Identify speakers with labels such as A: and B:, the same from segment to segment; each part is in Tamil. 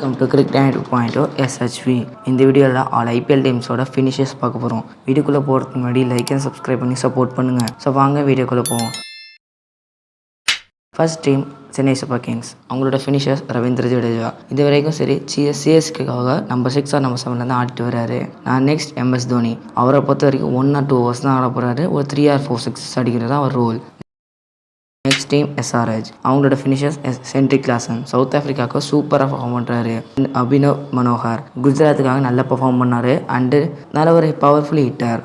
A: Welcome to cricket 2.0 SHV. இந்த வீடியோவில் ஆல் ஐபிஎல் டீம்ஸோட ஃபினிஷர்ஸ் பார்க்க போகிறோம். வீடியோக்குள்ளே போகிறதுக்கு முன்னாடி லைக் அண்ட் சப்ஸ்கிரைப் பண்ணி சப்போர்ட் பண்ணுங்கள். ஸோ வாங்க வீடியோக்குள்ளே போவோம். First team Chennai super Kings. அவங்களோட ஃபினிஷர்ஸ் ரவீந்திர ஜடேஜா. இது வரைக்கும் சரி சிஎஸ்கேக்காக நம்பர் 6 ஆர் நம்பர் 7 தான் ஆடிட்டு வர்றாரு. Next MS Dhoni. அவரை பொறுத்த வரைக்கும் 1 or 2 overs தான் ஆட போகிறாரு. ஒரு 3 or 4 6 அடிக்கிறது அவர் ரோல். Next team SRH. அவங்களோட ஃபினிஷர்ஸ் சென்ட்ரிக் கிளாசன். சவுத் ஆஃப்ரிக்காவுக்கு சூப்பராக பர்ஃபார்ம் பண்ணுறாரு. அபினவ் மனோகர் குஜராத்துக்காக நல்லா பர்ஃபார்ம் பண்ணார் அண்டு நல்ல ஒரு powerful hitter.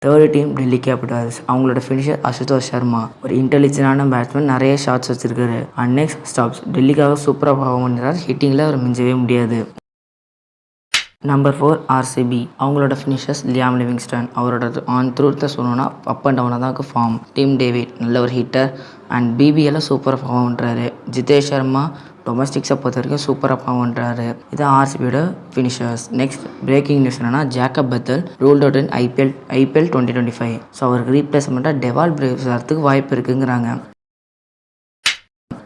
A: Third team Delhi Capitals. அவங்களோட ஃபினிஷர் அசுதோஷ் சர்மா. ஒரு இன்டெலிஜென்டான பேட்ஸ்மேன், நிறைய ஷாட்ஸ் வச்சிருக்காரு. And next Stubbs. டெல்லிக்காக சூப்பராக பர்ஃபார்ம் பண்ணுறாரு. ஹிட்டிங்கில் அவர் மிஞ்சவே முடியாது. Number 4 RCB. அவங்களோட ஃபினிஷர்ஸ் லியாம் லிவிங்ஸ்டன். அவரோட ஆன் த்ரூத்தை சொல்லணும்னா அப் அண்ட் டவுனாக தான் இருக்குது ஃபார்ம். டீம் டேவிட் நல்ல ஒரு ஹிட்டர் அண்ட் BBL சூப்பராக பர்ஃபார்ம் பண்ணுறாரு. ஜிதேஷ் சர்மா டொமஸ்டிக்ஸை பொறுத்த வரைக்கும் சூப்பராக பர்ஃபார்ம் பண்ணுறாரு. இது RCBயோட ஃபினிஷர்ஸ். நெக்ஸ்ட் பிரேக்கிங் நியூஸ் என்னன்னா, Jacob Bethell ruled out in IPL 2025. So அவருக்கு ரீப்ளேஸ்மெண்ட்டாக டெவால் பிரேவ்ஸ் வரத்துக்கு வாய்ப்பு இருக்குங்கிறாங்க.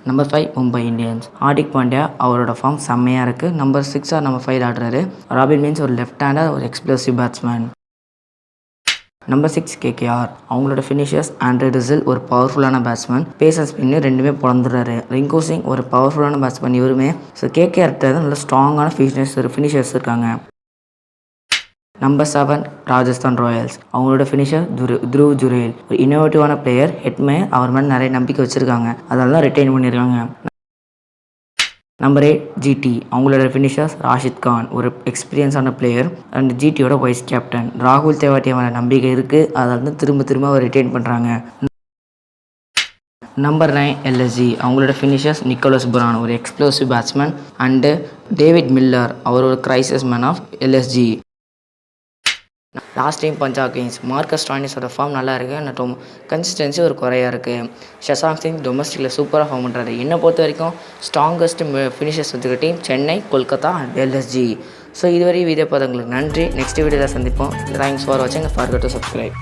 A: Number 5 Mumbai Indians. ஹார்திக் பாண்டியா அவரோட ஃபார்ம் செம்மையாக இருக்குது. நம்பர் 6 ஆர் நம்பர் 5 ஆடுறாரு. ராபின் மீன்ஸ் ஒரு லெஃப்ட் ஹேண்டர், ஒரு எக்ஸ்ப்ளோசிவ் பேட்ஸ்மேன். Number 6 KKR. அவங்களோட ஃபினிஷர்ஸ் ஆண்ட்ரே ரிசல் ஒரு பவர்ஃபுல்லான பேட்ஸ்மேன். பேசர் ஸ்பின்னு ரெண்டுமே பிறந்துடுறாரு. ரிங்கு சிங் ஒரு பவர்ஃபுல்லான பேட்ஸ்மேன் இவருமே. ஸோ KKR நல்ல ஸ்ட்ராங்கான ஃபினிஷர்ஸ் இருக்காங்க. Number 7 Rajasthan Royals. அவங்களோட ஃபினிஷர் த்ருவ் ஜுரேல். ஒரு இன்னோவேட்டிவான பிளேயர். ஹெட்மே அவர் மேலே நிறைய நம்பிக்கை வச்சுருக்காங்க. அதனால தான் ரிட்டைன் பண்ணியிருக்காங்க. Number 8 GT. அவங்களோட ஃபினிஷர்ஸ் ராஷித் கான். ஒரு எக்ஸ்பீரியன்ஸான பிளேயர் அண்ட் GTயோட வைஸ் கேப்டன். ராகுல் தேவாட்டியா மேலே நம்பிக்கை இருக்குது. அதனால தான் திரும்ப அவர் ரிட்டைன் பண்ணுறாங்க. Number 9 LSG. அவங்களோட ஃபினிஷர்ஸ் நிக்கோலஸ் புரான் ஒரு explosive batsman and David Miller அவர் ஒரு crisis man of LSG. Last time Punjab Kings. Marcus ஸ்டாயினிஸோட ஃபார்ம் நல்லா இருக்குது. ஆனால் கன்சிஸ்டன்சி ஒரு குறையாக இருக்குது. ஷசாங்க் சிங் டொமஸ்டிக்கில் சூப்பராக ஃபார்ம் பண்ணுறாரு. என்னை பொறுத்த வரைக்கும் ஸ்ட்ராங்கஸ்ட் ஃபினிஷர்ஸ் வச்சுருக்க team Chennai, Kolkata and LSG. So இதுவரை வீடியோ பார்த்தவங்களுக்கு நன்றி. நெக்ஸ்ட் வீடியோவில் சந்திப்போம். தேங்க்ஸ் ஃபார் வாட்சிங். Forget to subscribe.